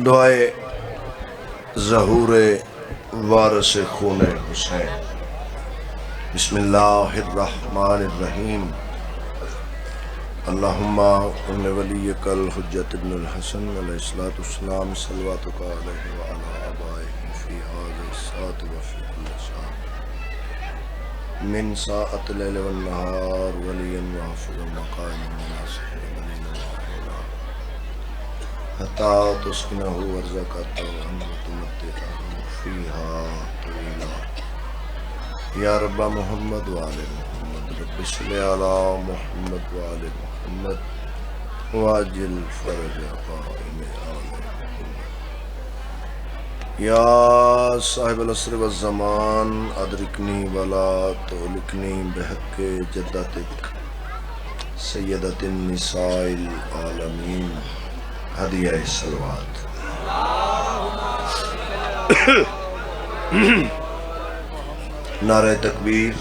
دعائے ظہور وارث خون حسین۔ بسم اللہ الرحمن الرحیم۔ اللہم ان ولیک الحجۃ ابن الحسن علیہ الصلوۃ والسلام صلواتک علیہ وعلی آبائہ فی ھذا الساعۃ وفی کل ساعۃ من ساعۃ اللیل والنہار ولیا وحافظا وقائما وناصرا حتی تسکنہ ورزقہ وتمتعہ فیہا طویلا۔ یا رب محمد وآل محمد رب صلی علی محمد وآل محمد واجل فرج قائم آل محمد۔ یا صاحب العصر والزمان ادرکنی ولا تہلکنی بحق جدتک سیدۃ النساء العالمین۔ ہدیہ صلوات۔ نعرہ تکبیر،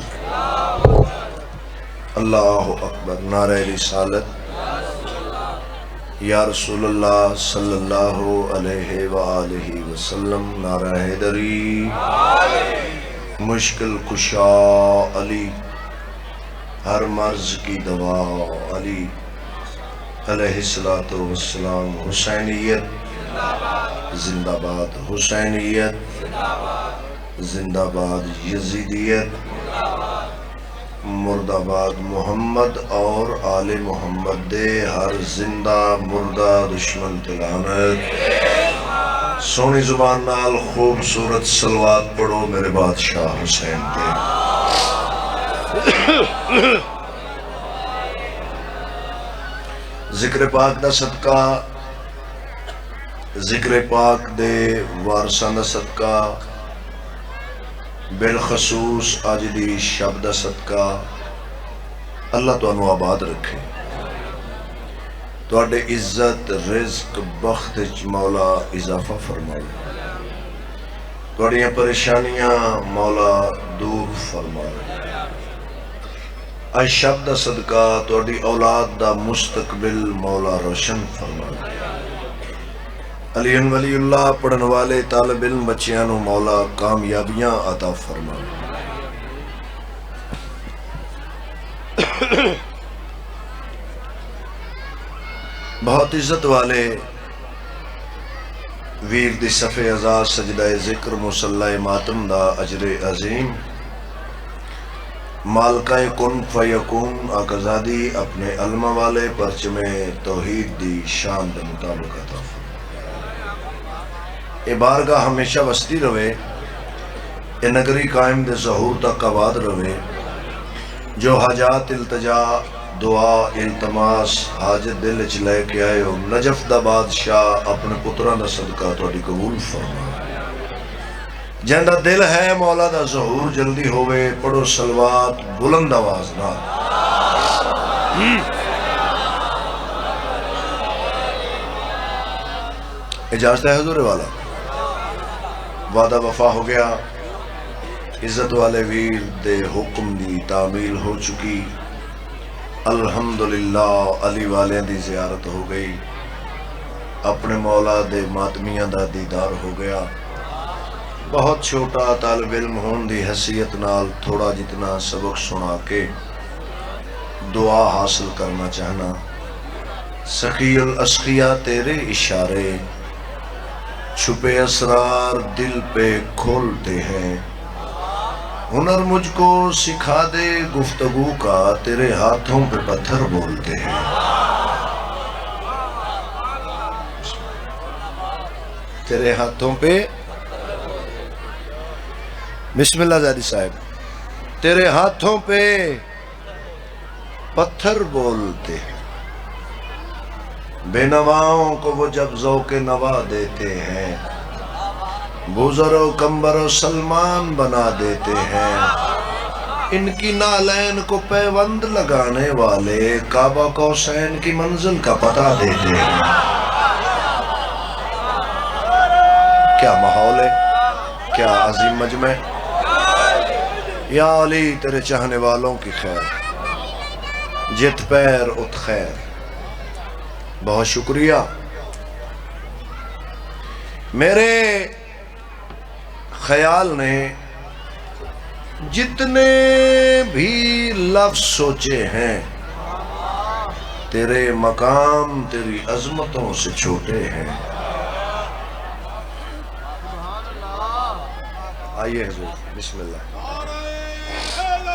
اللہ اکبر، نعرہ رسالت، یا رسول اللہ صلی اللہ علیہ وآلہ وسلم، نعرہ حیدری، مشکل کشا علی، ہر مرض کی دوا علی علیہ الصلوۃ والسلام۔ حسینیت زندہ باد، حسینیت زندہ باد، یزیدیت مرد آباد۔ محمد اور آل محمد دے ہر زندہ مردہ دشمن تے لعنت۔ سونی زبان نال خوبصورت صلوات پڑھو میرے بادشاہ حسین تے۔ ذکر پاک دا صدقہ، ذکر پاک دے وارثاں دا صدقہ، بالخصوص آج دی شب دا صدقہ، اللہ تانوں آباد رکھے، تواڈے عزت رزق بخت وچ مولا اضافہ فرمائے، تواڈیاں پریشانیاں مولا دور فرمائے۔ اج شب دا صدقہ تواڈی اولاد دا مستقبل مولا روشن فرمائے۔ علی ولی اللہ پڑھن والے طالب علم بچیاں نو مولا کامیابیاں عطا فرمائے۔ بہت عزت والے ویر دی صفِ ازا سجدہ ذکر مصلی ماتم دا اجر عظیم مالکہ کن فیکون آقازادی اپنے علمہ والے پرچم توحید دی شان دے مطابق عطا فرمائے۔ اے بارگاہ ہمیشہ وستی رہے، اے نگری قائم دے ظہور تک آباد رہے۔ جو حاجات التجا دعا التماس حاجت دل وچ لے کے آئے ہو، نجف دا بادشاہ اپنے پتراں دا صدقہ تہاڈی قبول فرما۔ جہندا دل ہے مولا دا ظہور جلدی ہوئے، پڑھو صلوات بلند آواز نال۔ اجازت ہے حضور والا، وعدہ وفا ہو گیا، عزت والے ویر دے حکم دی تعمیل ہو چکی، الحمدللہ علی والے دی زیارت ہو گئی، اپنے مولا دے ماتمیاں دا دیدار ہو گیا۔ بہت چھوٹا طالب علم ہون دی حیثیت نال تھوڑا جتنا سبق سنا کے دعا حاصل کرنا چاہنا۔ سخی الاسقیاء تیرے اشارے چھپے اسرار دل پہ کھولتے ہیں، ہنر مجھ کو سکھا دے گفتگو کا، تیرے ہاتھوں پہ پتھر بولتے ہیں۔ تیرے ہاتھوں پہ، بسم اللہ زادی صاحب، تیرے ہاتھوں پہ پتھر بولتے ہیں، بے نواؤں کو وہ جب ذوق نوا دیتے ہیں، بزر و کمبر و سلمان بنا دیتے ہیں، ان کی نالین کو پیوند لگانے والے کعبہ قوسین کی منزل کا پتہ دیتے ہیں۔ کیا ماحول ہے، کیا عظیم مجمع۔ یا علی تیرے چاہنے والوں کی خیر، جت پیر ات خیر، بہت شکریہ. میرے خیال نے جتنے بھی لفظ سوچے ہیں تیرے مقام تیری عظمتوں سے چھوٹے ہیں. آئیے حضور, بسم اللہ,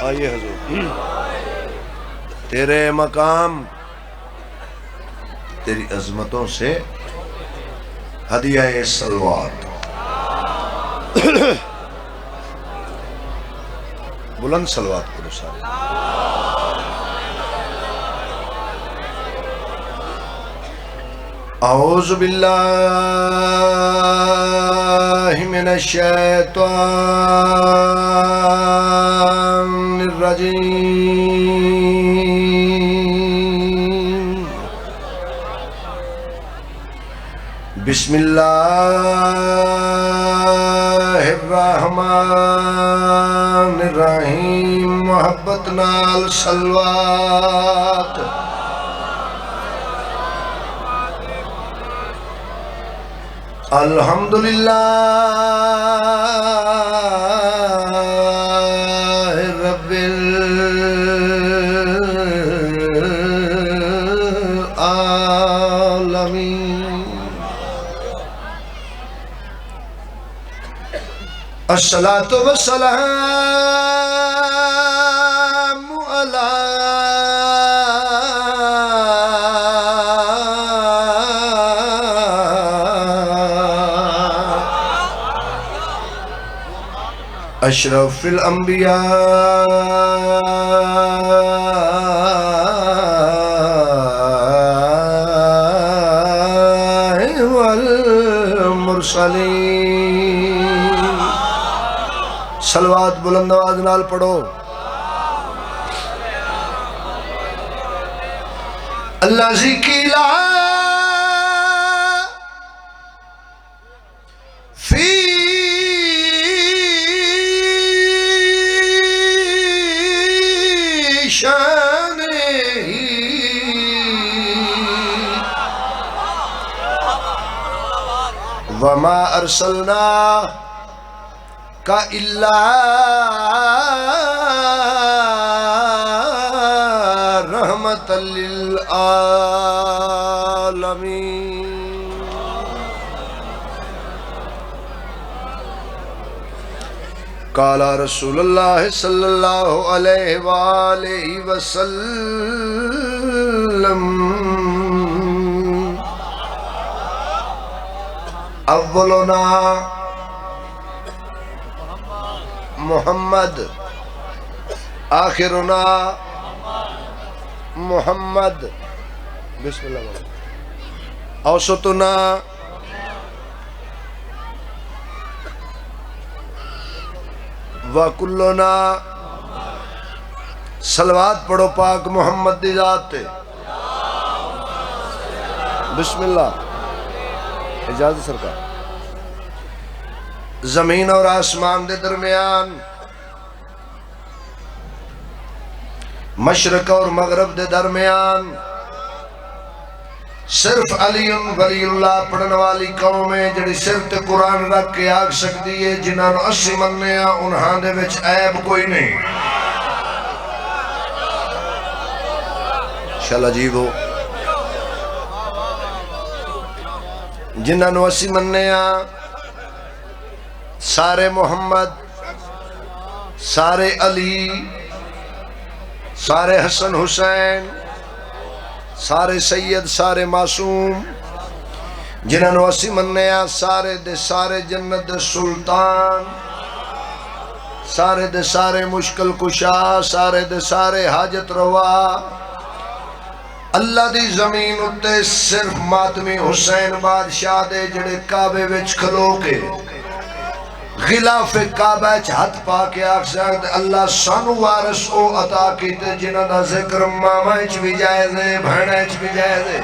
آئیے حضور. تیرے مقام تیری عظمتوں سے ہدیہ صلوات. بلند صلوات کرو سارے. اعوذ باللہ من الشیطان الرجیم. بسم اللہ الرحمن الرحیم. محبت نال صلوات. الحمدللہ رب العالمین. الصلاۃ والسلام علی اشرف الانبیاء والمرسلین. صلوات بلند آواز نال پڑھو. اللہ ذکیلا فی وما ارسلناک الا رحمۃ للعالمین. قال رسول اللہ صلی اللہ علیہ وآلہ وسلم اولنا محمد آخرنا محمد. بسم اللہ. اوسطنا وکلنا. صلوات پڑھو پاک محمد دی ذات. بسم اللہ. اجازت سرکار. زمین اور آسمان دے درمیان مشرق اور مغرب دے درمیان صرف علی ولی اللہ پڑھن والی قوم ہے جڑی صرف تے قرآن رکھ کے آگ سکتی ہے. جنہاں نو اسی مننے ہیں انہاں دے وچ عیب کوئی نہیں. انشاءاللہ عجیب ہو. جنہاں نو اسی مننے ہیں سارے محمد, سارے علی, سارے حسن حسین, سارے سید, سارے معصوم. جنہاں نو اسی مننے ہیں سارے دے سارے جنت دے سلطان, سارے دے سارے مشکل کشا, سارے دے سارے حاجت روا. اللہ دی زمین اتے صرف ماتمی حسین بادشاہ دے جڑے کعبے وچ کھلو کے غلاف کعبہ ہاتھ پا کے آکھ سکتے اللہ سانو وارث او عطا کیتے جنہاں دا ذکر ماما اچ بھی جائز ہے, بھانا اچ بھی جائز ہے.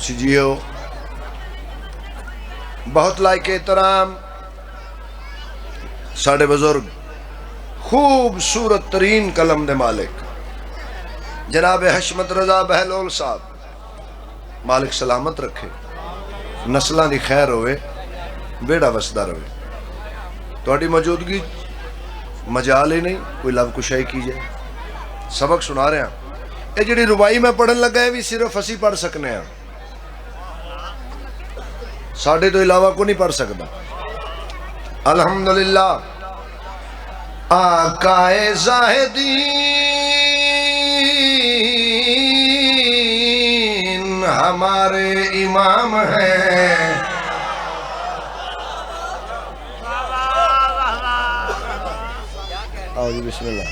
تسی جیو بہت لائق احترام ساڑھے بزرگ خوبصورت ترین قلم دے مالک جناب حشمت رضا بہلول صاحب مالک سلامت رکھے نسلہ دی خیر ہوئے بیڑا وسدہ رہے توڑی موجودگی مجال ہی نہیں کوئی لب کشائی کی جائے سبق سنا رہے ہیں یہ جڑی ربائی میں پڑھن لگا ہے بھی صرف اسی پڑھ سکنے ہیں ساڑھے تو علاوہ کو نہیں پڑھ سکتا الحمدللہ آقائے زاہدین ہمارے امام ہیں بسم اللہ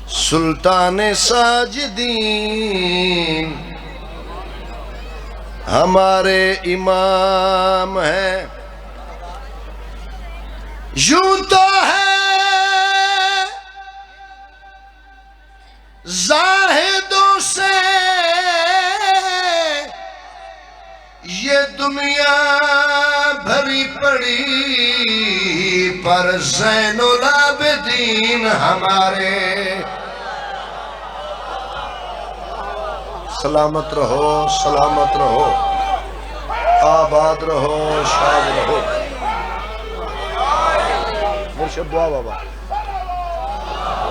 سلطان ساجدین ہمارے امام ہیں یوں تو ہے زاہدوں سے یہ دنیا بھری پڑی پر زین العابدین ہمارے سلامت رہو آباد رہو شاد رہو مرشد دعا بابا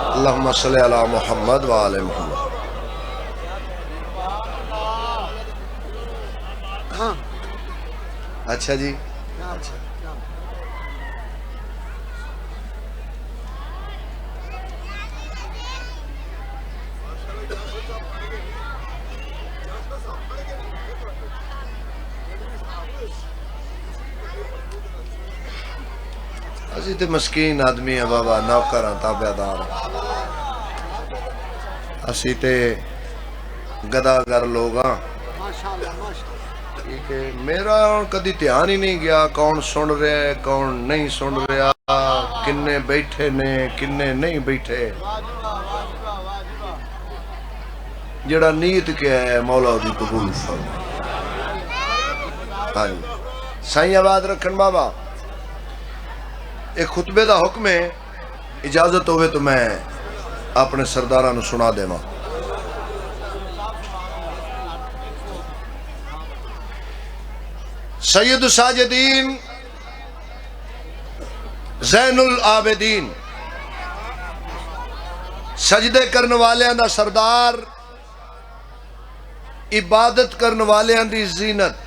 اللہم صلی علی محمد وآل محمد اچھا جی اسی تے مسکین آدمی ہے بابا نوکر ہیں تابعدار اسی تے گداگر لوگ ہیں میرا کدی دھیان ہی نہیں گیا کون سن رہا ہے کون نہیں سن رہا کنے بیٹھے نے کنے نہیں بیٹھے جڑا نیت کیا ہے مولا دی قبول فرما سائیں آباد رکھن بابا ایک خطبے دا حکم ہے اجازت ہوئے تو میں اپنے سردارانو سنا دے ماں سید ساجدین زین العابدین سجدے کرنے والیاں دا سردار عبادت کرنے والیاں دی زینت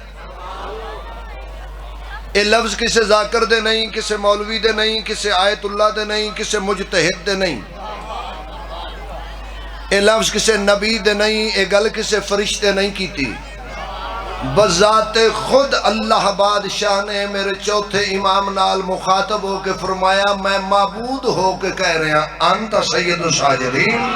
یہ لفظ کسے ذاکر دے نہیں کسے مولوی دے نہیں کسے آیت اللہ دے نہیں کسے مجتہد دے نہیں یہ لفظ کسے نبی دے نہیں یہ گل کسے فرشتے نہیں کیتی بذات خود اللہ بادشاہ نے میرے چوتھے امام نال مخاطب ہو کے فرمایا میں معبود ہو کے کہہ رہے ہیں انت سید الساجدین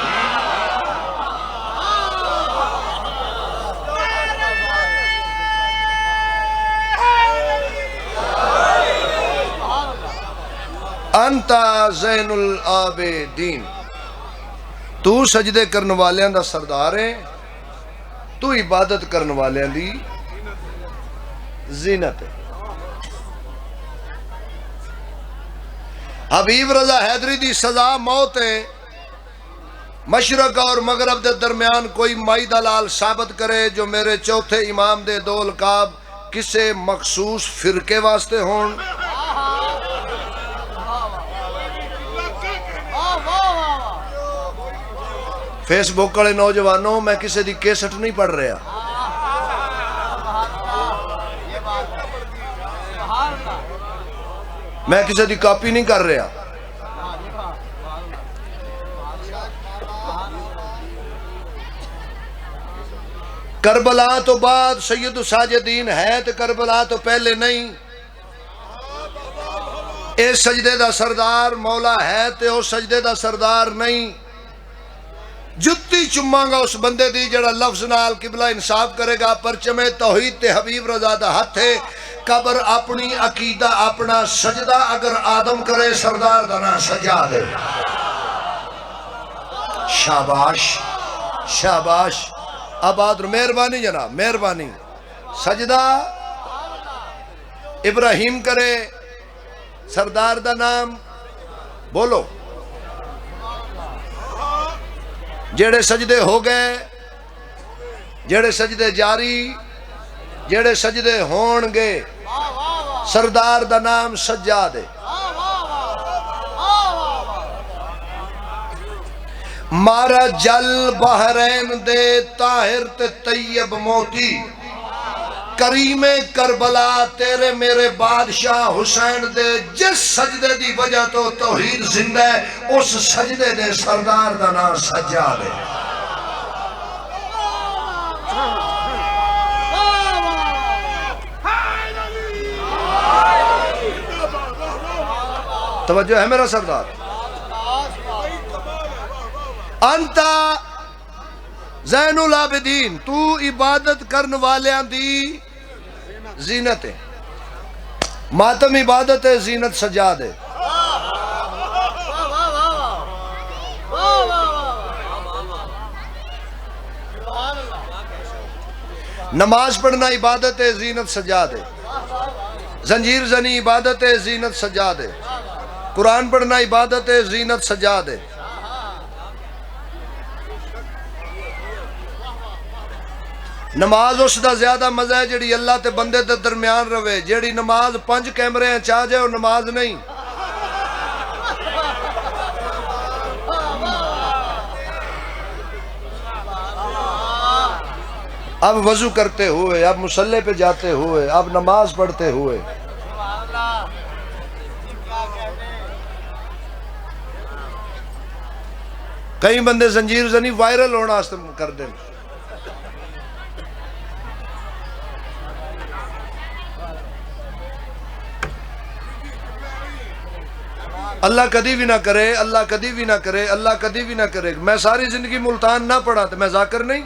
انت زین العابدین تو سجدے کرنے والیاں دا سردار ہے تو عبادت کرنے والیاں دی زینت ہے حبیب رضا حیدری دی سزا موت ہے مشرق اور مغرب دے درمیان کوئی مائی دلال ثابت کرے جو میرے چوتھے امام دے دو القاب کسے مخصوص فرقے واسطے ہون فیس بک والے نوجوانوں میں کسی دی کیسٹ نہیں پڑھ رہا میں کسی دی کاپی نہیں کر رہا کربلا تو بعد سید الساجدین ہے تو کربلا تو پہلے نہیں اے سجدے دا سردار مولا ہے تے او سجدے دا سردار نہیں جتی چماں گا اس بندے دی جڑا لفظ نال قبلہ انصاف کرے گا پرچم توحید تے حبیب رضا دا ہاتھ ہے قبر اپنی عقیدہ اپنا سجدہ اگر آدم کرے سردار دا نا سجا دے شاباش شاباش آباد مہربانی جناب مہربانی سجدہ ابراہیم کرے سردار دا نام بولو جیڑے سجدے ہو گئے جیڑے سجدے جاری جیڑے سجدے ہون گے سردار دا نام سجاد ہے مارا جل بحرین دے طاہر تے طیب موتی کریم کربلا تیرے میرے بادشاہ حسین دے جس سجدے دی وجہ تو توحید زندہ ہے اس سجدے دے سردار دا نام سجاد ہے توجہ ہے میرا سردار انتا زین العابدین تو عبادت کرن والیاں دی زینت ہے ماتم عبادت ہے زینت سجاد ہے نماز پڑھنا عبادت ہے زینت سجاد ہے زنجیر زنی عبادت ہے زینت سجاد ہے قرآن پڑھنا عبادت ہے زینت سجاد ہے نماز اس دا زیادہ مزہ ہے جڑی اللہ تے بندے تے درمیان روے جڑی نماز 5 کیمرے ہیں چاہ جائے وہ نماز نہیں اب وضو کرتے ہوئے اب مصلی پہ جاتے ہوئے اب نماز پڑھتے ہوئے کئی بندے زنجیر زنی وائرل ہونا کر دیں اللہ کدی بھی نہ کرے اللہ کدی بھی نہ کرے اللہ کدی بھی نہ کرے میں ساری زندگی ملتان نہ پڑھا تو میں ذاکر نہیں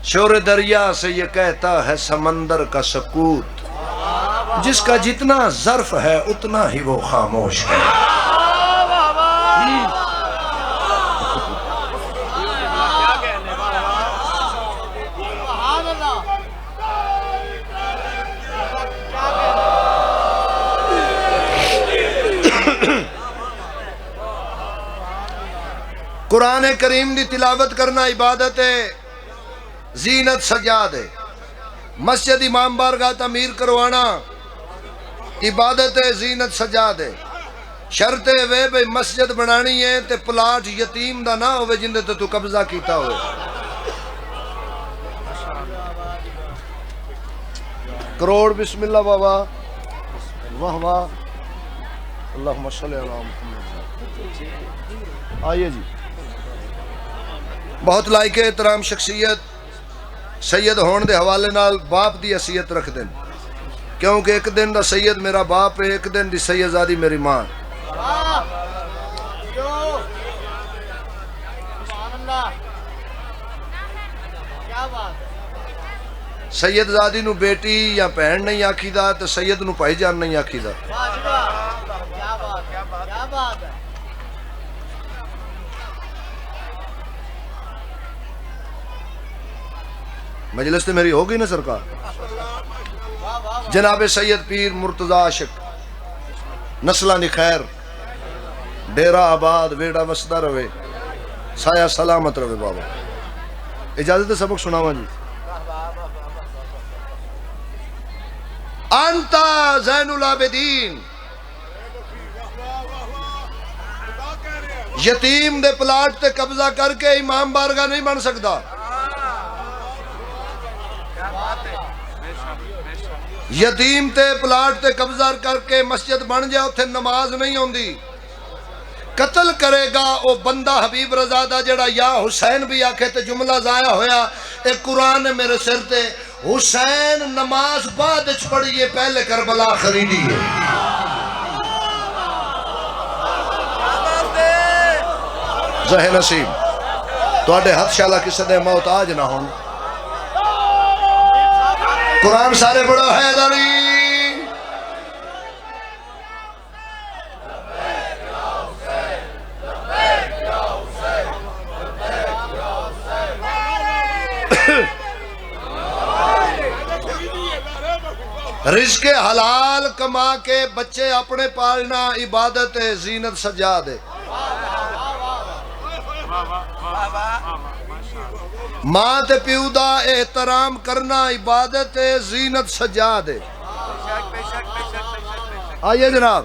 شور دریا سے یہ کہتا ہے سمندر کا سکوت جس کا جتنا ظرف ہے اتنا ہی وہ خاموش ہے قرآن کریم دی تلاوت کرنا عبادت ہے زینت سجاد ہے مسجد امام بارگاہ تعمیر کروانا عبادت ہے زینت سجاد ہے شرط ہے بھئی مسجد بنانی ہے تے پلاٹ یتیم دا نہ ہوئے جندے تے تو قبضہ کیتا ہوئے کروڑ بسم اللہ بابا واہ واہ اللہم صلی اللہ محمد آئیے جی بہت لائق احترام شخصیت سید ہون دے حوالے نال باپ دی حیثیت رکھ دیں کیونکہ ایک دن دا سید میرا باپ ہے ایک دن دی سیدزادی میری ماں سیدزادی نو بیٹی یا بہن نہیں آکھی دا تو سید نو بھائی جان نہیں آکھی دا مجلس تے میری ہوگی نا سرکار جناب سید پیر مرتضی عاشق نسلہ نی خیر ڈیرہ آباد ویڑا وسدہ روے سایہ سلامت روے بابا اجازت سبق سناوا جی انتا زین العابدین یتیم دے پلاٹ تے قبضہ کر کے امام بارگاہ نہیں بن سکتا یتیم تے پلاٹ تے قبضہ کر کے مسجد بن جائے اتھے نماز نہیں ہوندی قتل کرے گا او بندہ حبیب رضا دا جڑا یا حسین بھی آکھے تے جملہ ضائع ہویا ایک قرآن نے میرے سر تے حسین نماز بعد اچھ پڑھئیے پہلے کربلا خریدی ہے زہ نصیب تو آڈے حد شالہ کسی دے موت آج نہ ہون قرآن سارے پڑھو حیدری رزق حلال کما کے بچے اپنے پالنا عبادت زینت سجا دے ماں تے پیو دا احترام کرنا عبادت زینت سجا دے آئیے جناب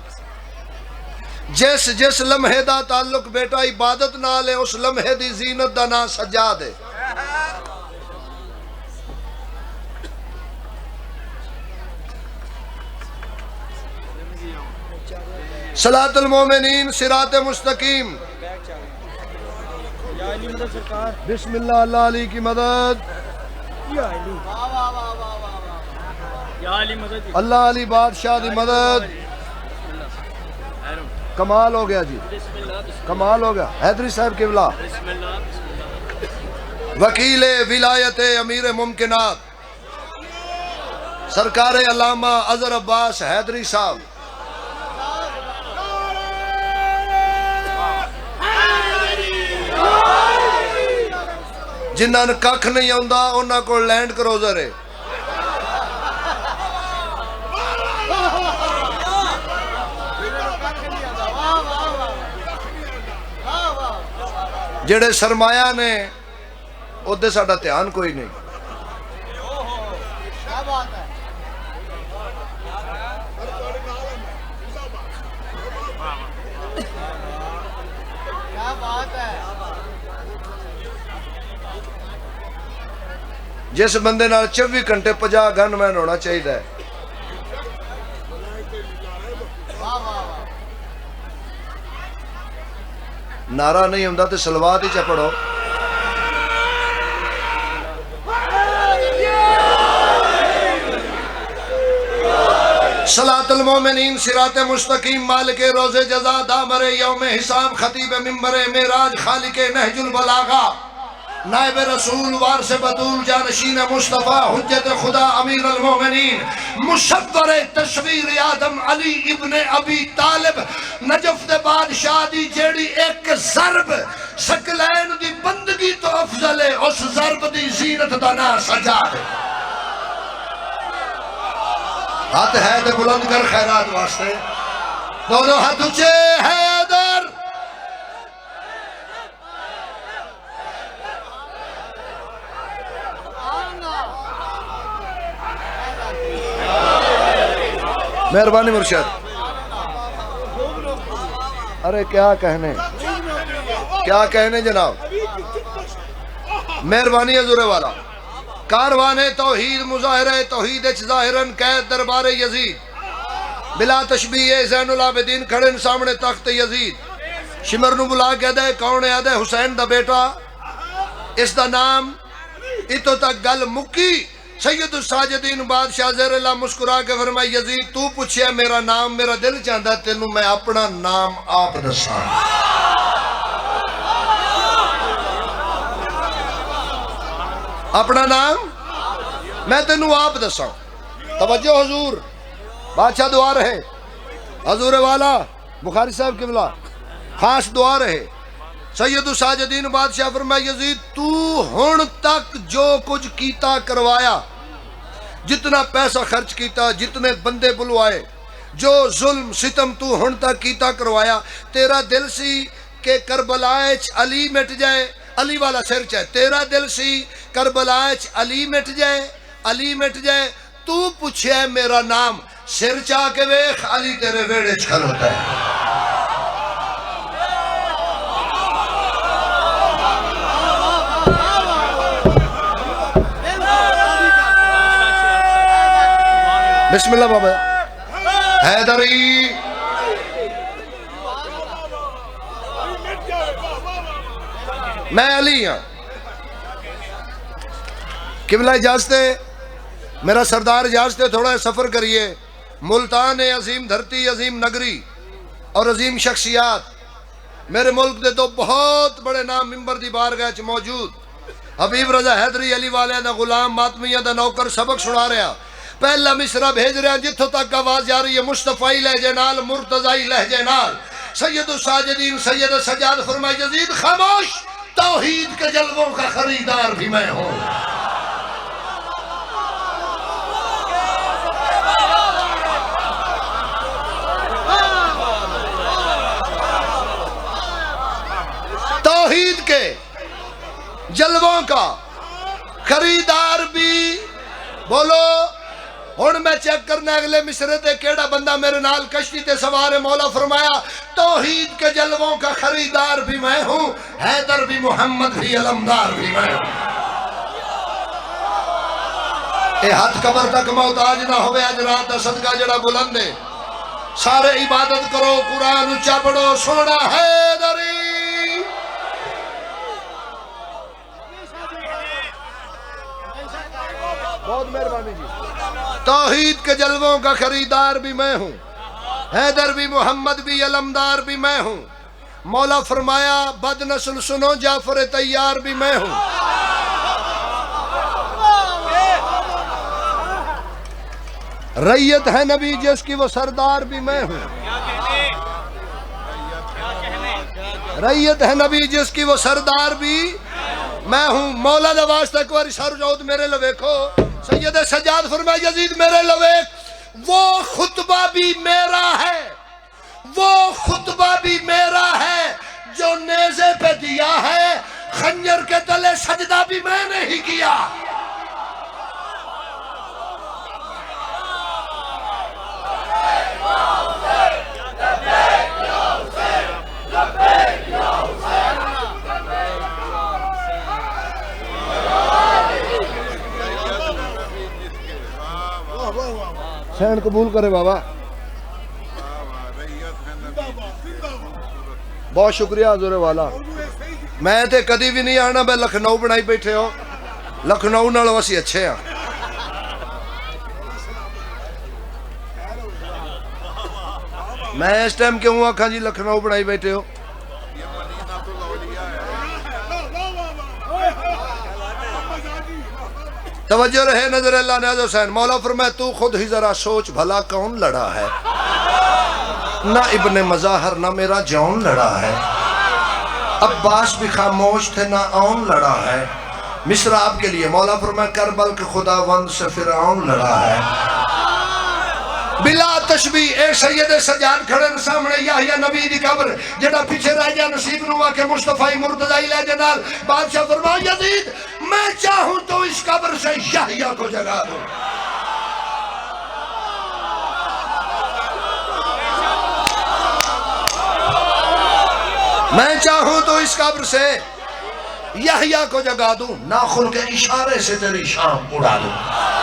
جس لمحے دا تعلق بیٹا عبادت نال ہے اس لمحے دی زینت دا نا سجا دے صلاۃ المومنین صراط مستقیم بسم اللہ اللہ علی کی مدد اللہ علی بادشاہ دی مدد کمال ہو گیا جی کمال ہو گیا حیدری صاحب قبلہ وکیل ولایت امیر ممکنات سرکار علامہ اظہر عباس حیدری صاحب جنہاں نے ککھ نہیں آندا انہاں کو لینڈ کروزر ہے جڑے سرمایہ نے اودے ساڈا دھیان کوئی نہیں جس بندے نال 24 گھنٹے 50 گن مین ہونا چاہیے نعرہ نہیں ہوندا تے صلوات ہی چا پڑھو صلاۃ المومنین صراط مستقیم مالک روز جزا دامر یوم حساب خطیب منبر معراج خالق نہج البلاغہ نائب رسول وارث بطول جانشین مصطفیٰ حجت خدا امیر المومنین مصور تصویر آدم علی ابن ابی طالب نجف دے بادشاہ دی جیڑی ایک ضرب سکلین دی بندگی تو افضل ہے اس ضرب دی زینت دا نا سجا دے ہاتھ ہے دے بلند کر خیرات واسطے دونوں ہاتھ اچھے حیدر مہربانی مرشد ارے کیا کہنے جناب مہربانی حضور والا کاروان توحید مظاہرہ توحید ظاہرن قید دربار یزید بلا تشبیہ زین العابدین کھڑن سامنے تخت یزید شمر نو بلا کے دے کون ہے دے حسین دا بیٹا اس دا نام اتو تک گل مکی سید الساجدین بادشاہ زیر اللہ مسکرا کے فرمائی یزید تو پوچھیا میرا نام میرا دل چاہتا تینوں میں اپنا نام آپ دساں اپنا نام میں تینوں آپ دساں توجہ حضور بادشاہ دعا رہے حضور والا بخاری صاحب قبلہ خاص دعا رہے سید الساجدین بادشاہ فرمائی یزید تو ہن تک جو کچھ کیتا کروایا جتنا پیسہ خرچ کیتا جتنے بندے بلوائے جو ظلم ستم تو ہن تک کیتا کروایا تیرا دل سی کہ کربلائچ علی مٹ جائے علی والا سر چاہے تیرا دل سی کربلائچ علی مٹ جائے تو پوچھے میرا نام سر چاہ کے ویخ علی تیرے ویڑے چھل ہوتا ہے بسم اللہ بابا حیدری میں علی ہاں قبلہ اجازت ہے میرا سردار اجازت ہے تھوڑا سفر کریے ملتان عظیم دھرتی عظیم نگری اور عظیم شخصیات میرے ملک دے تو بہت بڑے نام ممبر دی بارگاہ چ موجود حبیب رضا حیدری علی والے دا غلام ماتمیہ دا نوکر سبق سنا رہا پہلا مصرع بھیج رہے ہیں جتھوں تک آواز جا رہی ہے مصطفی لہجے نال مرتضی لہجے نال سید الساجدین سید سجاد فرمائے یزید خاموش توحید کے جلووں کا خریدار بھی میں ہوں توحید کے جلووں کا خریدار بھی بولو ہن میں چیک کرنا اگلے مصرے تے کیڑا بندہ میرے نال کشتی تے سوار مولا فرمایا توحید کے جلووں کا خریدار بھی میں ہوں حیدر بھی محمد بھی علمدار بھی میں ہوں اے ہاتھ قبر تک محتاج نہ ہوئے اجرات دا صدقہ جڑا بلند ہے سارے عبادت کرو قرآن اچھا پڑھو سونا حیدری بہت مہربانی جی توحید کے جلووں کا خریدار بھی میں ہوں حیدر بھی محمد بھی علمدار بھی میں ہوں مولا فرمایا بد نسل سنو جعفر طیار بھی میں ہوں ریت ہے نبی جس کی وہ سردار بھی میں ہوں ریت ہے نبی جس کی وہ سردار بھی میں ہوں مولا دا واسطہ ایک بار سر جاؤ میرے لویکھو سید سجاد فرمایا یزید میرے لویک وہ خطبہ بھی میرا ہے وہ خطبہ بھی میرا ہے جو نیزے پہ دیا ہے خنجر کے تلے سجدہ بھی میں نے ہی کیا حسین قبول کرے بابا بہت شکریہ حضور والا میں تے کدی بھی نہیں آنا میں لکھنؤ بنائی بیٹھے ہو لکھنؤ نالوں اسی اچھے ہیں میں اس ٹائم کیوں ہوں آکھاں جی لکھنؤ بنائی بیٹھے ہو توجہ رہے نظر اللہ نیاز حسین مولا فرمائے تو خود ہی ذرا سوچ بھلا کون لڑا ہے نہ ابن مظاہر نہ میرا جون لڑا ہے عباس بھی خاموش تھے نہ اون لڑا ہے مصرع آپ کے لیے مولا فرمائے کربل کے خداوند سے فرعون لڑا ہے بلا تشبیہ اے سید سجاد کھڑے سامنے یحییٰ نبی دی قبر جڑا پیچھے رہ جا نصیب نوا کے مصطفی مرتضی لہجے نال بادشاہ فرمایا یزید میں چاہوں تو اس قبر سے یحییٰ کو جگا دوں میں چاہوں تو اس قبر سے یحییٰ کو جگا دوں ناخن کے اشارے سے تیری شام اڑا دوں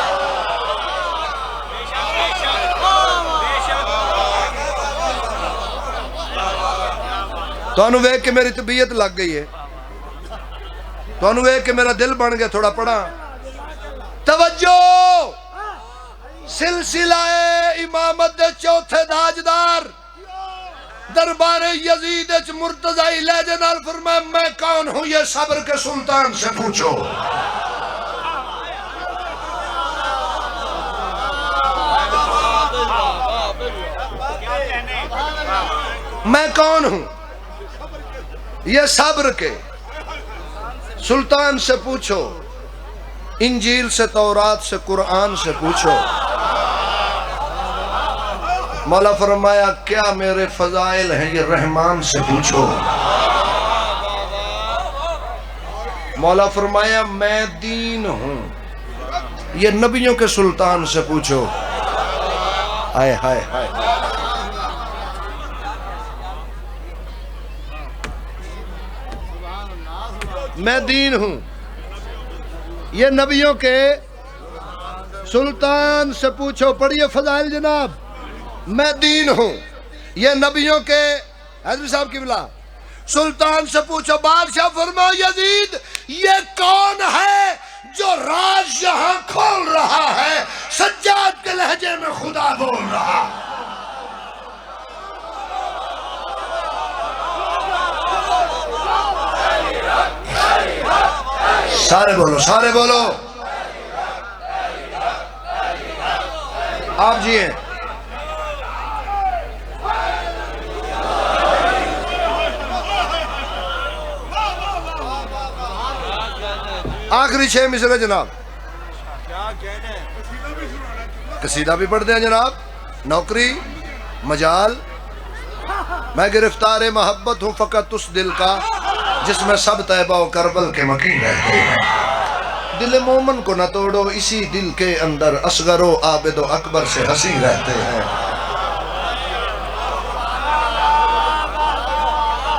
تو انہوں ایک کہ میری طبیعت لگ گئی ہے تو انہوں ایک کہ میرا دل بن گیا تھوڑا پڑھا توجہ سلسلہ امامت دے چوتھے تاجدار دربار یزید مرتضی لہجے نال فرمایا میں کون ہوں یہ صبر کے سلطان سے پوچھو میں کون ہوں یہ صبر کے سلطان سے پوچھو انجیل سے تورات سے قرآن سے پوچھو مولا فرمایا کیا میرے فضائل ہیں یہ رحمان سے پوچھو مولا فرمایا میں دین ہوں یہ نبیوں کے سلطان سے پوچھو آئے ہائے ہائے میں دین ہوں یہ نبیوں کے سلطان سے پوچھو پڑھیے فضائل جناب میں دین ہوں یہ نبیوں کے حضرت صاحب کی بلا سلطان سے پوچھو بادشاہ فرماؤ یزید یہ کون ہے جو راز یہاں کھول رہا ہے سجاد کے لہجے میں خدا بول رہا سارے بولو آپ جی ہیں آخری 6 مصرع جناب. قصیدہ بھی پڑھتے ہیں جناب. نوکری مجال. میں گرفتار محبت ہوں فقط اس دل کا جس میں سب طیبہ و کربل کے مکین رہتے ہیں. دل مومن کو نہ توڑو اسی دل کے اندر اصغر و عابد و اکبر سے ہنسی رہتے ہیں.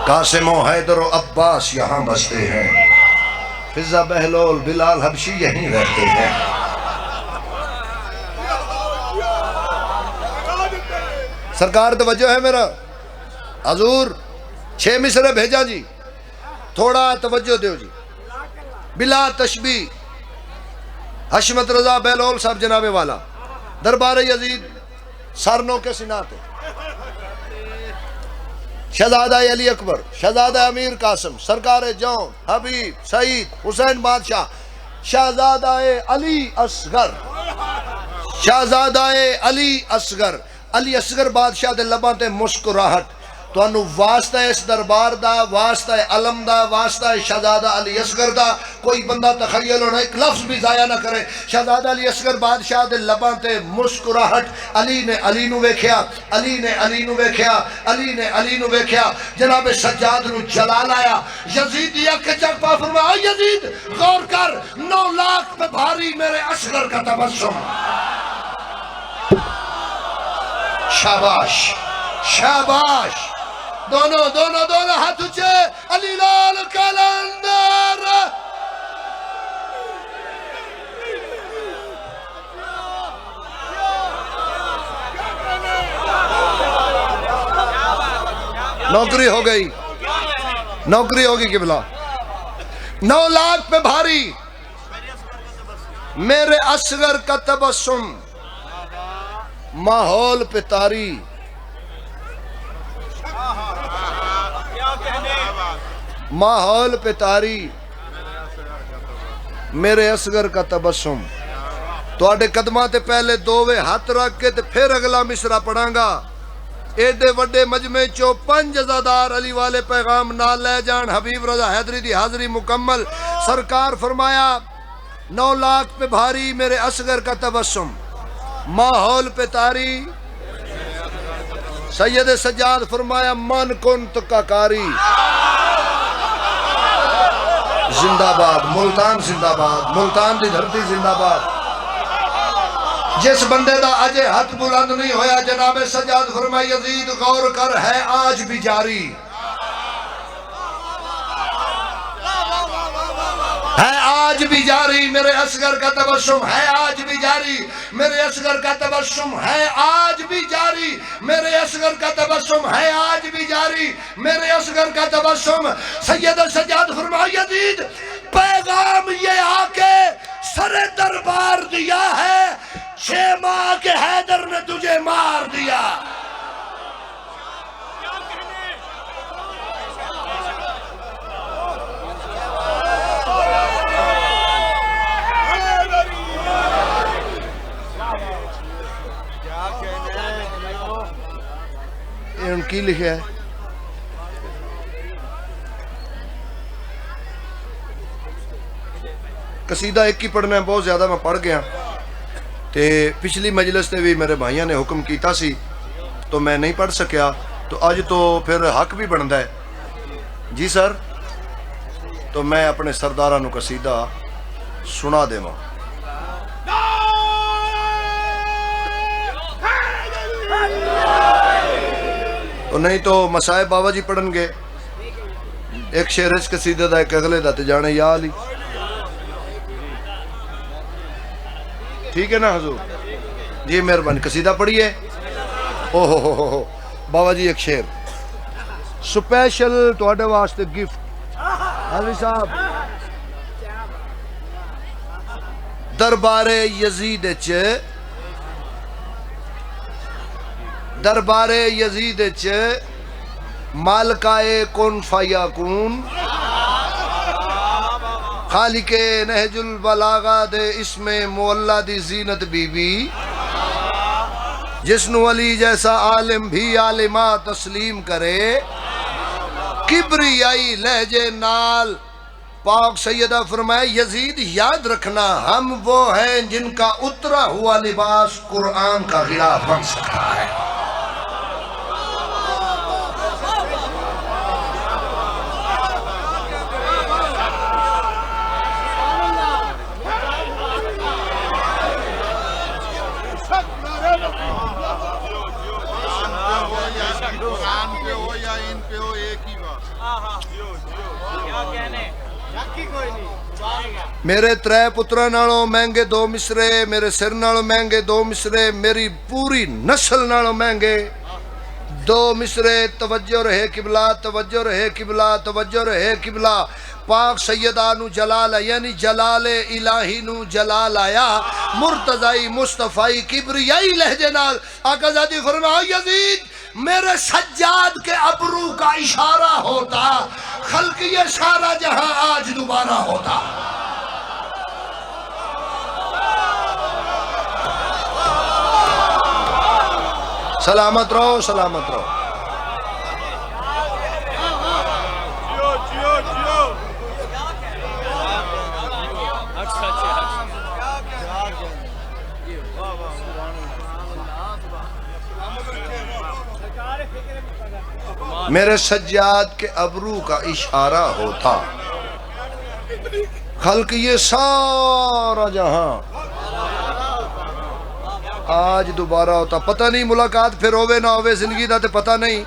قاسم و حیدر و عباس یہاں بستے ہیں. فضا بہلول بلال حبشی یہیں رہتے ہیں. سرکار توجہ ہے میرا. حضور 6 مصرع بھیجا جی. تھوڑا توجہ دیو جی. بلا تشبیہ حشمت رضا بہلول صاحب جناب والا دربار یزید سارنوں کے سناتے. شہزادہ علی اکبر، شہزادہ امیر قاسم، سرکار جون، حبیب، سعید، حسین بادشاہ، شہزادہ علی اصغر، شہزادہ علی اصغر، علی اصغر بادشاہ دے لباں تے مسکراہٹ. تو انو واسطہ اس دربار دا، واسطہ علم دا، واسطہ شہزادہ علی اصغر دا. کوئی بندہ تخیل ہونا ایک لفظ بھی ضائع نہ کرے. شہزادہ علی اصغر بادشاہ دے لباں تے مسکراہٹ. علی نے علی نو ویکھیا، علی نے علی نو ویکھیا، علی نے علی نو ویکھیا. جناب سجاد نو جلال آیا. یزید یک جگ پا فرمایا یزید غور کر 9 لاکھ پہ بھاری میرے اصغر کا تبسم. شاباش شاباش. دونوں ہاتھ اچھے. علی لال کلندر. نوکری ہو گئی، نوکری ہوگی قبلہ. 9 لاکھ پہ بھاری میرے اصغر کا تبسم. ماحول پہ طاری. ماحول پہ طاری میرے اصغر کا تبسم. تواڈے قدماں تے پہلے دووے ہاتھ رکھ کے تے پھر اگلا مصرع پڑھاں گا. ایڈے وڈے مجمع چو 5 عزادار علی والے پیغام نال لے جان. حبیب رضا حیدری دی حاضری مکمل. سرکار فرمایا 9 لاکھ پہ بھاری میرے اصغر کا تبسم. ماحول پہ طاری. سید سجاد فرمایا من کنت کا کاری. زندہ باد ملتان، زندہ باد ملتان دی دھرتی زندہ باد. جس بندے دا اجے ہاتھ بلند نہیں ہویا جناب سجاد فرمایا یزید غور کر ہے آج بھی جاری. ہے آج بھی جاری میرے اصغر کا تبسم. ہے آج بھی جاری میرے اصغر کا تبسم. ہے آج بھی جاری میرے اصغر کا تبسم. ہے آج بھی جاری میرے اصغر کا تبسم. سید سجاد فرمایا یزید پیغام یہ آ کے سر دربار دیا ہے 6 ماہ کے حیدر نے تجھے مار دیا. ان کی لکھا ہے قصیدہ ایک ہی پڑھنا ہے. بہت زیادہ میں پڑھ گیا تے پچھلی مجلس تے بھی میرے بھائیاں نے حکم کیتا سی تو میں نہیں پڑھ سکیا. تو آج تو پھر حق بھی بنتا ہے جی سر. تو میں اپنے سرداراں نو قصیدہ سنا دیواں. تو نہیں تو مسائب بابا جی پڑھن گے. ایک شعر اس قصیدے دا ایک اگلے دا تے جانے یا علی. ٹھیک ہے نا حضور جی مہربانی. قصیدہ پڑھیے. او ہو بابا جی ایک شعر سپیشل تواڈے واسطے گفٹ. علی صاحب دربار یزید چ دربار یزید چ مالکائے کن فیاکون خالق نہج البلاغہ دے اسم مولا دی زینت بی بی جس نو علی جیسا عالم بھی عالمہ تسلیم کرے، کبریائی لہجے نال پاک سیدہ فرمائے یزید یاد رکھنا ہم وہ ہیں جن کا اترا ہوا لباس قرآن کا غلاف بن سکتا ہے۔ میرے ترے پترہ نالوں مہنگے دو مصرے، میرے سر نالوں مہنگے دو مصرے، میری پوری نسل نالوں مہنگے دو مصرے۔ توجہ رہے قبلہ، توجہ رہے قبلہ، توجہ رہے قبلہ۔ پاک سیدہ نو جلال ہے، یعنی جلال الہی نو جلال آیا، مرتضی مصطفی کبریائی لہجے نال آقا زادی فرمایا یزید میرے سجاد کے ابرو کا اشارہ ہوتا، خلق یہ سارا جہاں آج دوبارہ ہوتا۔ سلامت رہو، سلامت رہو۔ میرے سجاد کے ابرو کا اشارہ ہوتا، خلق یہ سارا جہاں آج دوبارہ ہوتا۔ پتہ نہیں ملاقات پھر ہوئے نہ ہوئے، زندگی دا تے پتہ نہیں۔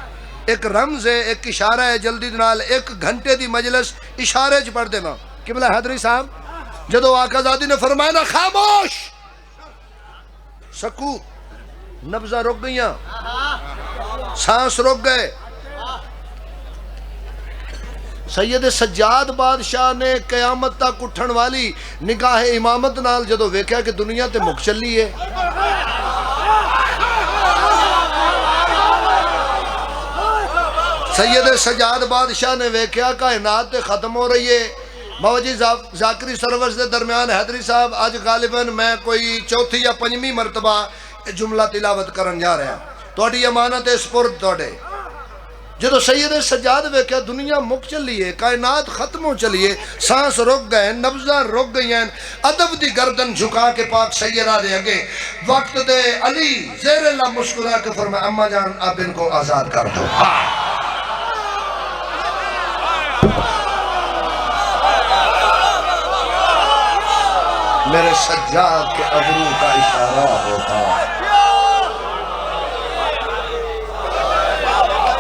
ایک رمز ہے، ایک اشارہ ہے، جلدی نال ایک گھنٹے دی مجلس اشارے چ پڑھ دینا۔ قبلہ حیدری صاحب جدو آقا زادی نے فرمایا نا خاموش، سکوت، نبضہ رک گئیاں، سانس رک گئے، سید سجاد بادشاہ نے قیامت تک اٹھن والی نگاہ امامت نال جدو ویکھیا کہ دنیا تے مک چلی ہے، سید سجاد بادشاہ نے ویکھیا کائنات تے ختم ہو رہی ہے۔ بابا جی ذاکری سرورز دے درمیان حیدری صاحب آج غالباً میں کوئی چوتھی یا پنجمی مرتبہ جملہ تلاوت کرن جا رہا ہوں، توڑی امانت سپرد توڑے۔ جدو سید سجاد ویکھیا دنیا مک چلی ہے، کائنات ختم ہو چلی ہے، سانس رک گئے، نبضہ رک گئی ہیں، ادب دی گردن جھکا کے پاک سیدہ دے اگے وقت دے علی زیر اللہ مسکرا کے فرمایا اماں جان آپ ان کو آزاد کر دو۔ میرے سجاد کے ابرو کا اشارہ ہوتا،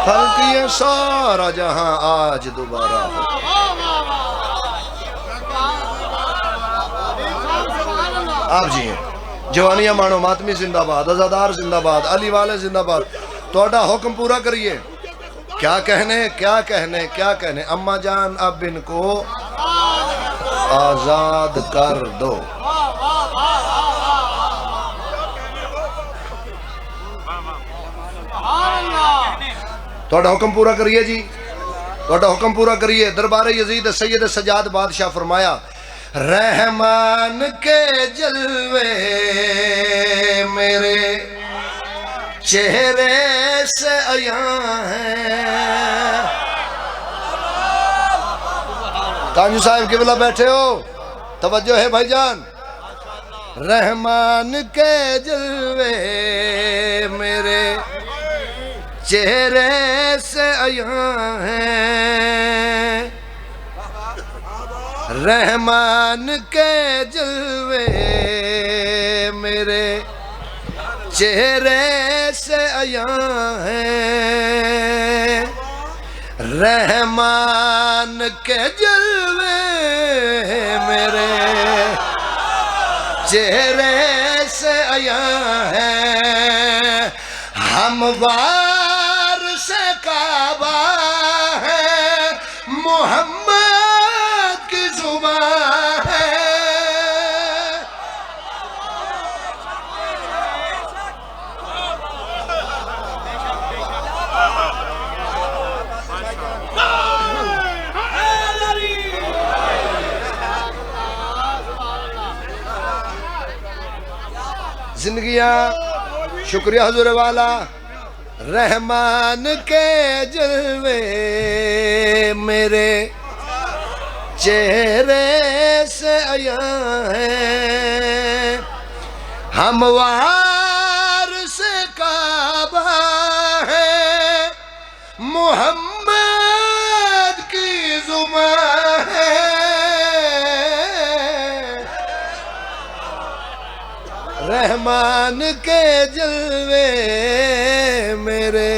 خلق یہ سارا جہاں آج دوبارہ ہوتا۔ آپ جی ہیں جوانیاں مانو، ماتمی زندہ باد، ازادار زندہ باد، علی والے زندہ باد، توڑا حکم پورا کریے۔ کیا کہنے کیا کہنے کیا کہنے، اماں جان اب ان کو آزاد کر دو۔ توڑا حکم پورا کریے جی، توڑا حکم پورا کریے۔ دربار یزید سید سجاد بادشاہ فرمایا رحمان کے جلوے میرے چہرے سے عیاں ہیں۔ کانجو صاحب قبلہ بیٹھے ہو، توجہ ہے بھائی جان۔ رحمان کے جلوے میرے چہرے سے عیاں ہیں، رحمان کے جلوے میرے چہرے سے عیاں ہیں، رحمان کے جلوے میرے چہرے سے عیاں ہیں، ہموار سے کعبہ ہے، محمد کی زبان ہے۔ زندگیاں شکریہ حضور والا. رحمان کے جلوے میرے چہرے سے عیاں ہیں. ہموار سے کعبہ ہے محمد کی زبان ہے. رحمان کے جلوے میرے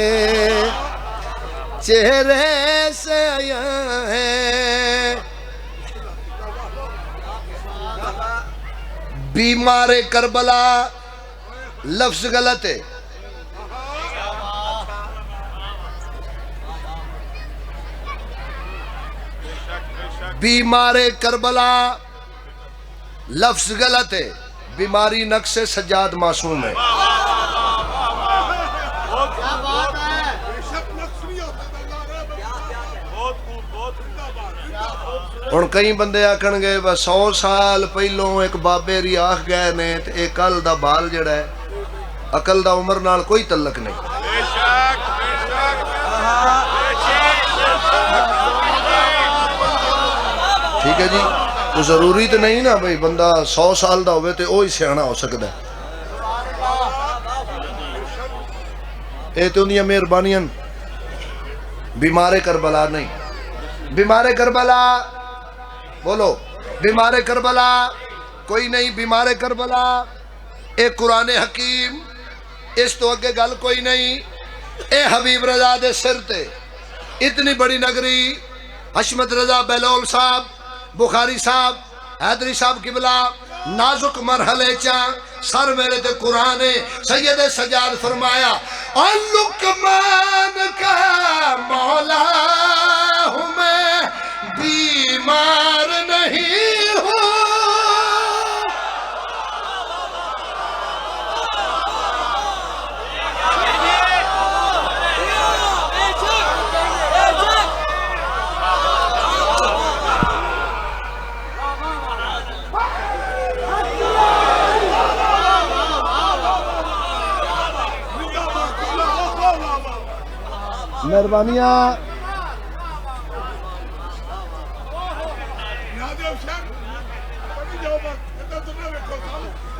چہرے سے عیاں ہیں. بیمار کربلا لفظ غلط ہے. بیمار کربلا لفظ غلط ہے. بیماری نقص سجاد معصوم ہے. ہن کئی بندے آکھن گے 100 سال پہلوں ایک بابے ری آکھ گئے نے تے اے کل دا بال جڑا ہے عقل دا عمر نال کوئی تعلق نہیں. ٹھیک ہے جی. تو ضروری تو نہیں نا بھئی بندہ 100 سال دا ہوئے تے وہی سیاںا ہو سکتا ہے. اے تے انہیاں مہربانیاں. بیمار کربلا نہیں. بیمار کربلا بولو. بیمار کربلا کوئی نہیں. بیمار کربلا اے قرآن حکیم اس تو اگے گل کوئی نہیں. اے حبیب رضا دے سر تے اتنی بڑی نگری حشمت رضا بہلول صاحب بخاری صاحب حیدری صاحب قبلہ نازک مرحلے چاں سر میرے تے قرآن سید سجاد فرمایا اور لقمان کا مولا ہوں میں بیمار نہیں ہوں. مہربانیاں.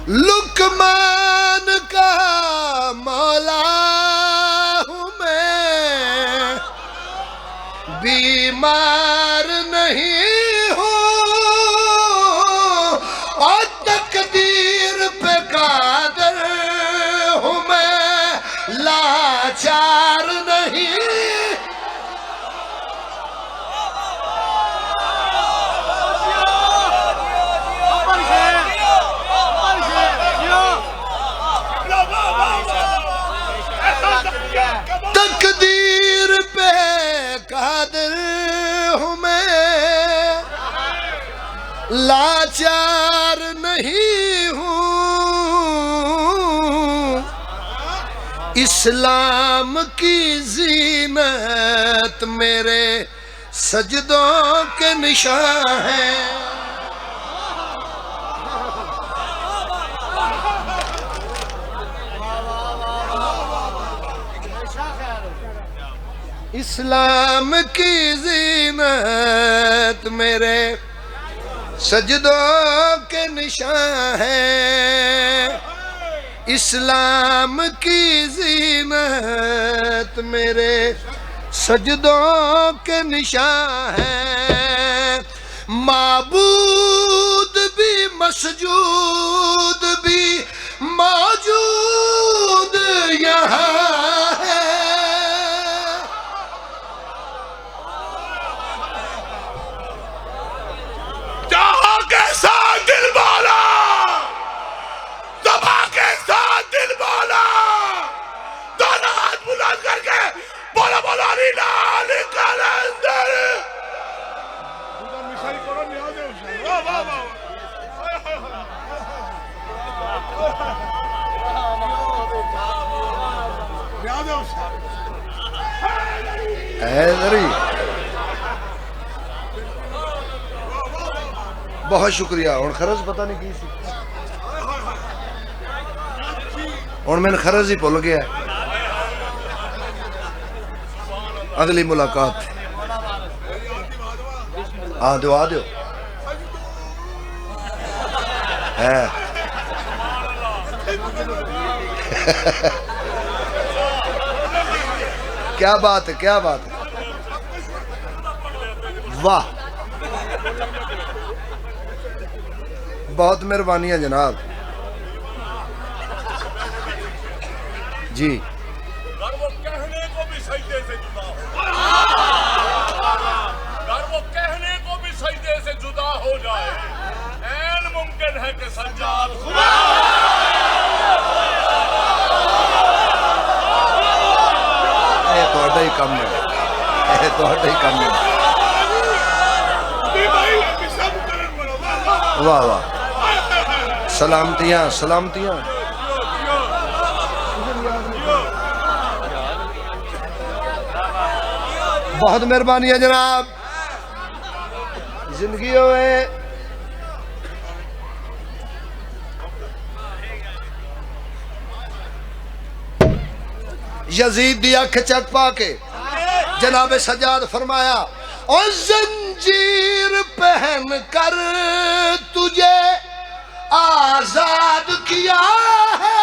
لقمان کا مولا ہوں میں بیمار نہیں ہوں اور تقدیر پہ قادر ہوں میں لاچار نہیں. تقدیر پہ قادر ہوں میں لاچار نہیں ہوں. اسلام کی زینت میرے سجدوں کے نشان ہیں. اسلام کی زینت میرے سجدوں کے نشان ہے. اسلام کی زینت میرے سجدوں کے نشان ہے. معبود بھی مسجود بھی موجود یہاں ہے. دل بالا دبا کے ساتھ دل بالا دونوں ہاتھ بلند کر کے بولا بولا علی لال کلندر. حیدری بہت شکریہ. اور خرچ پتہ نہیں کی سی ہن میں خرز ہی بھول گیا اگلی ملاقات دعا دیو ہے کیا بات ہے کیا بات ہے واہ بہت مہربانی ہے جناب جی اگر وہ کہنے کو بھی سجدے سے جدا ہو جائے این ممکن ہے کہ سجاد تہاڈا ہی کم ہے تہاڈا ہی کم ہے واہ واہ سلامتیاں سلامتیاں بہت مہربانی ہے جناب زندگی ہوئے یزید دی آنکھ چک پا کے جناب سجاد فرمایا اور زنجیر پہن کر تجھے آزاد کیا ہے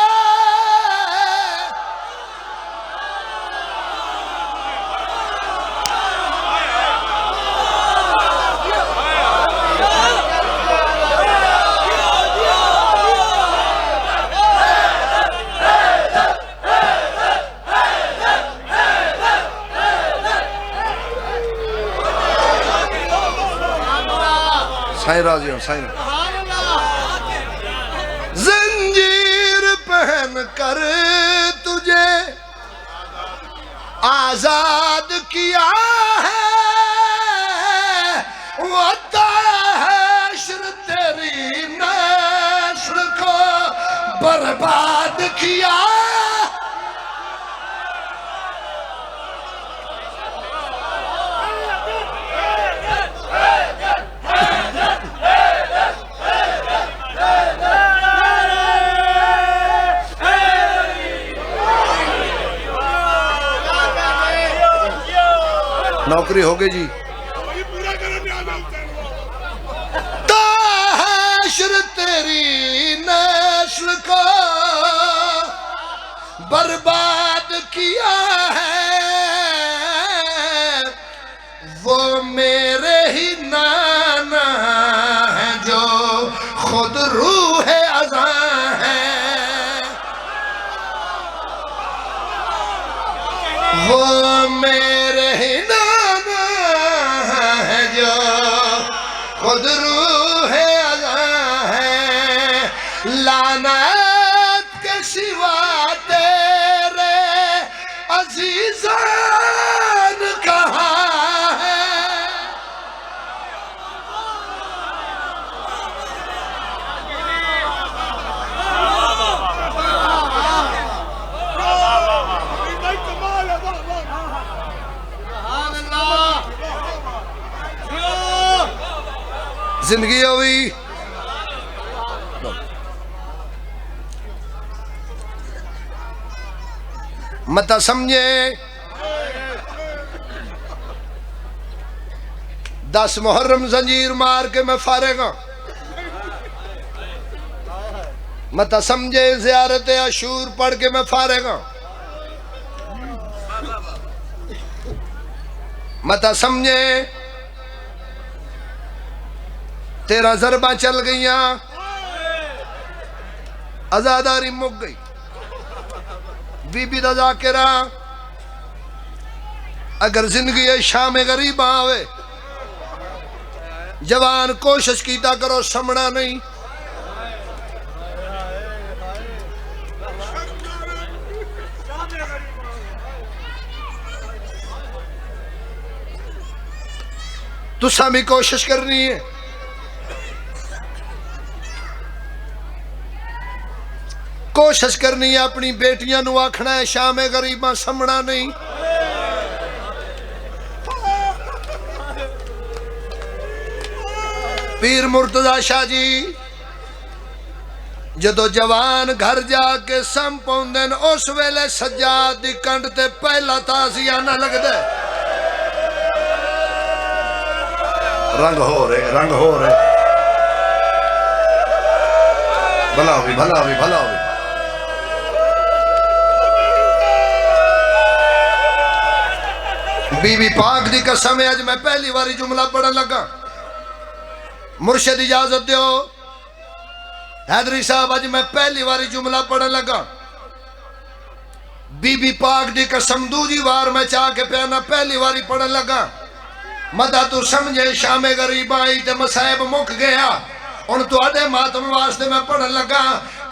سائن راضی ہوں سائن زنجیر پہن کر تجھے آزاد کیا ہے وعدہ حشر تیری نسل کو برباد کیا نوکری ہوگی جی تا حشر تیری نسل کو برباد کیا ہے وہ میرے ہی نانا ہے جو خود روح ازاں ہے وہ میرے ہی خود روح ازاں ہے لعنت کے سوا تیرے عزیزان کہاں ہے زندگی ہوئی متا سمجھے 10 محرم زنجیر مار کے میں فارغ ہوں متا سمجھے زیارت عاشور پڑھ کے میں فارغ ہوں متا سمجھے تیرا ضربہ چل گئیاں ازاداری مک گئی بی بی دا ذاکرہ اگر زندگی شام غریب آوے جوان کوشش کیتا کرو سمنا نہیں تساں بھی کوشش کرنی ہے کوشش کرنی ہے اپنی بیٹیاں نو آکھنا ہے شام غریباں سمنا نہیں پیر مرتضی شاہ جی جدو جوان گھر جا کے سم پوندن اس ویلے سجاد دی کنڈ تے پہلا تازیہ نہ لگ دے رنگ ہو رہے بھلا ہوئی بی بی پاک دی قسم ہے اج میں پہلی واری جملہ پڑھن لگا مرشد اجازت دیو حیدری صاحب اج میں پہلی واری جملہ پڑھن لگا بی بی پاک دی قسم دوجی وار میں چاہ کے پیانا پہلی واری پڑھن لگا مدہ تو سمجھے شام غریب آئی تے مسائب مک گیا ان تو اڈے ماتم واسطے میں پڑھن لگا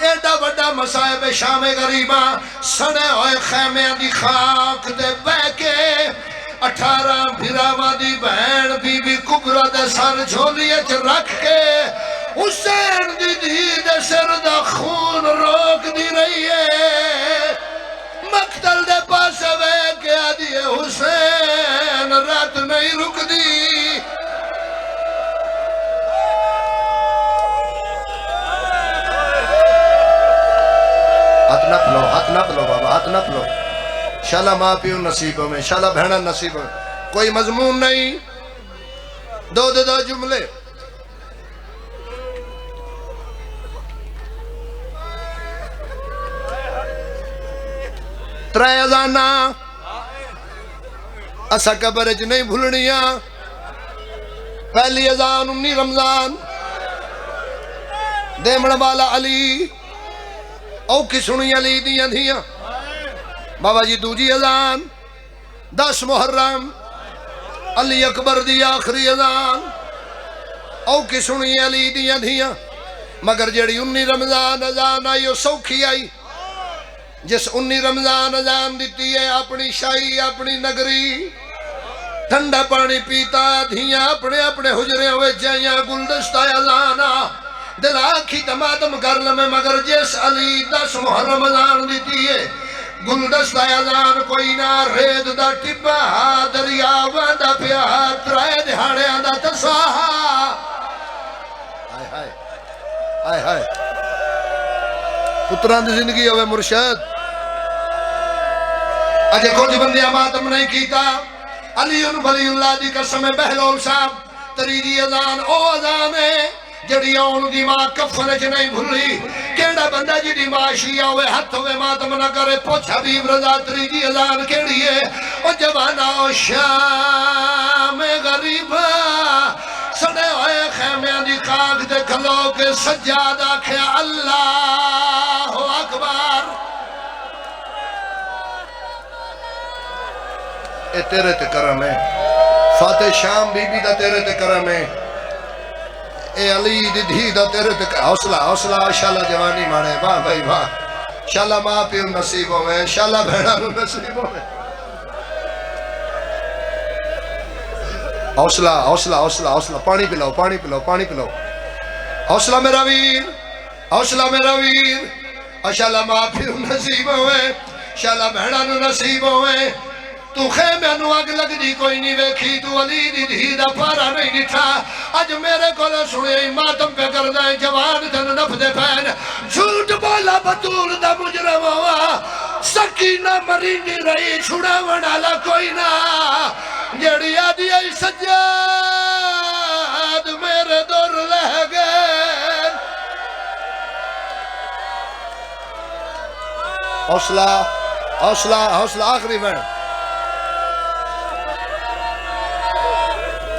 ایڈا بڑا مسائب شام غریبہ سڑے ہوئے خیمیاں دی خاک دے بے کے 18 بھراواں دی بہن بی بی کبرا دے سر جھولیے چ رکھ کے حسین دی دھی دے سر دا خون روک دی رہی ہے مقتل دے پاس وے کے آدھی حسین رات نہیں رک دی ہاتھ نہ پلو بابا ہاتھ نہ پلو شالا ماں پیو نصیبوں میں شالا بہنا نصیبوں میں کوئی مضمون نہیں دو جملے ترے ازانا اسا قبرج نہیں بھولنیاں پہلی ازان 19 رمضان دیمن والا علی او کی سنی علی دیاں دھیاں بابا جی دوجی ازان 10 محرم علی اکبر دی آخری ازان او کی سنی علی دیاں دھیاں مگر جڑی 19 رمضان ازان آئی او سوکھی آئی جس 19 رمضان ازان دیتی ہے اپنی شاہی اپنی نگری ٹھنڈا پانی پیتا دھیاں اپنے حجرے ہوئے جائیاں گلدستہ ازانا دل آکھی تمادم کر لمیں مگر جس علی 10 محرم ازان دیتی ہے گلدستہ ازان کوئی نہ رید دا ٹبا دریا واندا پیا ترائے دہاڑے آندا تساہا آئے پتران دی زندگی ہوئے مرشد اجے کچھ بندیاں ماتم نہیں کیتا علی ولی اللہ دی قسم بہلول صاحب تریجی ازان او ازان ہے جڑی آن دی ماں کفن چ نہیں بھولی کیڑا بندہ جڑی ماں شیعہ ہوئے ہاتھ ہوئے ماتم نہ کرے پوچھ حبیب رضا تریجی ازان کیڑی ہے او جوانا او شام غریبہ سڑے ہوئے خیمیاں دی خاک دے کھلو کے سجاد آکھیا اللہ اکبر اے تیرے تے کرم ہے فاتح شام بی بی دا تیرے تے کرم ہے اے علی دی دھی دا تیرے تے حوصلہ شالا جوانی مانے واہ بھائی واہ شالا ماں پیو نصیبوں میں شالا بہنا نصیبوں میں حوصلہ پانی پلاؤ حوصلہ میرا ویر شالا ماں پیو نصیبوں میں شالا بہنا نصیبوں میں تو خیمہ نو اگ لگ دی کوئی نہیں ویکھی تو علی دی دھی دا پارا نہیں نٹھا اج میرے کو سنے ماتم پہ کر دائیں جوان دن نف دے پین جھوٹ بولا بطول دا مجرم ہوا سکینہ مرینی رہی چھڑا ونالا کوئی نہ جڑی آدھی آئی سجاد میرے دور لہ گئے حوصلہ آخری بین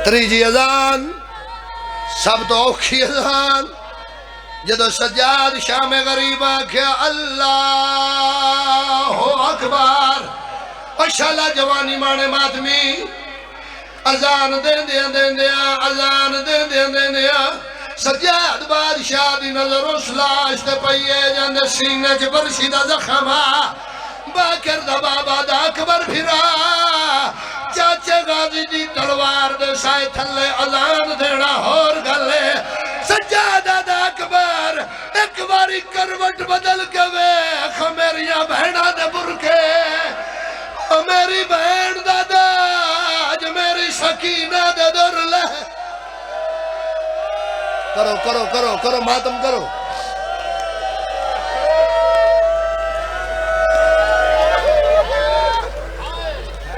تریجی ازان سب تو اوکھی ازان جدو سجاد شام غریب آکھیا اللہ اکبر اور شالا جوانی مانے ماتمی ازان دین دیا سجاد بادشاہ دی نظر اس لاش تے پئیے جاندے سینے چ برشیدہ زخمہ باکر دا بابا دا اکبر پھرا چاچے غازی دی تلوار دے سائے تھلے ازان دینا ہور گلے سجادہ دا اکبر ایک باری کروٹ بدل کے ویخ میریاں بہنہ دے برکے میری بہن دا داج میری سکینہ دے در لے کرو ماتم کرو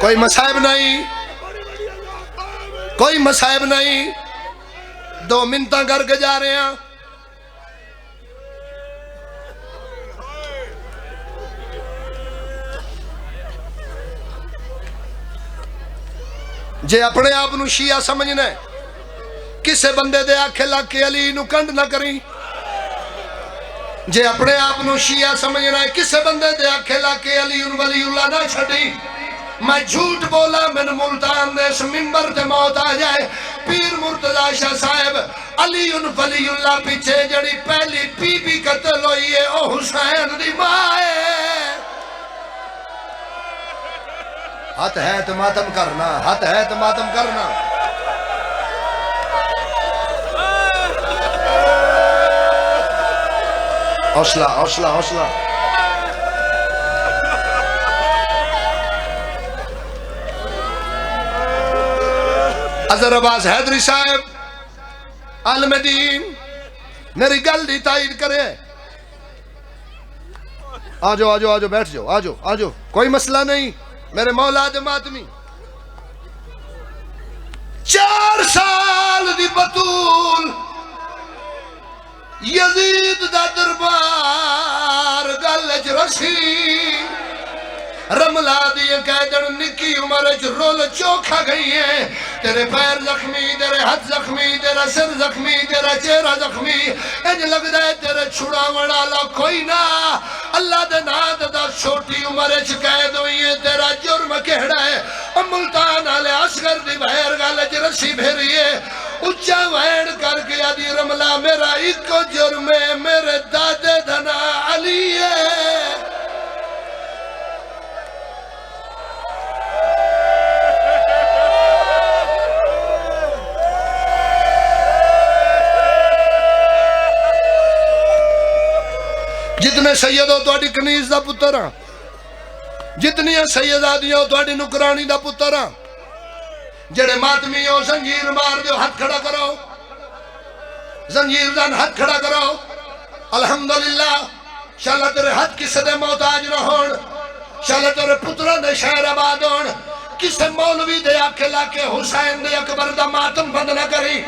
کوئی مسائب نہیں، کوئی مسائب نہیں، 2 منتاں کر کے جا رہے ہیں۔ جے اپنے آپ نو شیعہ سمجھنا ہے، کسے بندے دے آکھے لگ کے علی نو کنڈ نہ کریں۔ جے اپنے آپ نو شیعہ سمجھنا ہے، کسے بندے دے آکھے لگ کے علی ولی اللہ نہ چھڑی۔ میں جھوٹ بولا من ملتان دے اس ممبر تے موت آ جائے، پیر مرتضی شاہ صاحب علی ولی اللہ پیچھے جڑی پہلی بی بی قتل ہوئی ہے او حسین دی ماں ہے۔ ہاتھ ہے تو ماتم کرنا، ہاتھ ہے تو ماتم کرنا۔ حوصلہ حوصلہ حوصلہ۔ اظہر عباس حیدری صاحب عالم دین میری گل دی تائید کرے۔ آجو آجو آجو بیٹھ جاؤ، آجو آجو، کوئی مسئلہ نہیں میرے مولا دے ماتمی۔ 4 سال دی بطول یزید دا دربار گلج رسی، رملہ دیئے قیدر نکی عمرج رول چوکھا گئی ہے۔ تیرے پیر زخمی، تیرے ہاتھ زخمی، تیرا سر زخمی، تیرا چہرہ زخمی، انج لگ دے تیرے چھڑا وڑالا کوئی نہ۔ اللہ دے ناد دا چھوٹی عمرج قید ہوئی ہے، تیرا جرم کہڑا ہے؟ ملتان آلے اصغر دی بہر گلج رسی بھیری ہے، اچھا وین کر کے آدھی رملہ میرا ایک جرم ہے، میرے دادے دھنا علی ہے۔ جتنے سید ہو توڑی کنیز دا پتر ہاں، جتنی سیدادیاں ہو توڑی نکرانی دا پتر ہاں۔ جڑے ماتمی ہو زنجیر مار دیو، ہاتھ کھڑا کرو، زنجیر دان ہاتھ کھڑا کرو۔ الحمدللہ شاءاللہ تیرے ہاتھ کسے دے محتاج نہ ہون، شاءاللہ تیرے پتران دے شہر آباد ہون، کسے مولوی دے آکھے لاکے حسین دے اکبر دا ماتم بند نہ کری،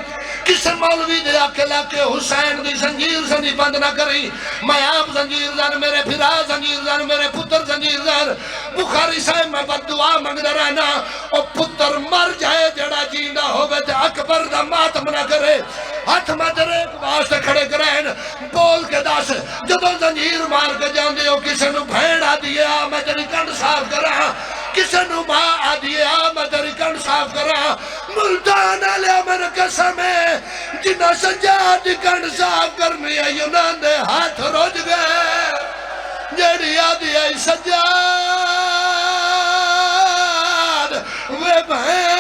کسے مولوی دے آکھے لاکے حسین دی زنجیر زنی بند نہ کری۔ میں آپ زنجیر زن، میرے پھرا زنجیر زن، میرے پتر زنجیر زن۔ بخاری صاحب میں بد دعا منگ رہنا او پتر مر جائے جڑا جیندہ ہوگا تے اکبر دا ماتم نہ کرے۔ ہاتھ میں تیرے ایک واسطے کھڑے کرین، بول کے دس جدو زنجیر مار کے جاندے ہو کسے نو بھین آ دیے آ میں تیری کنڈ صاف کرا، کسے نو ماں آ دیے آ میں تیری کنڈ صاف کرا۔ ملتان آلے میرے قسم ہے جنہ سجاد دی کنڈ صاف کرنی ہے یونان دے ہاتھ روج گئے، جیڑی آدھی ہے سجاد وے بھین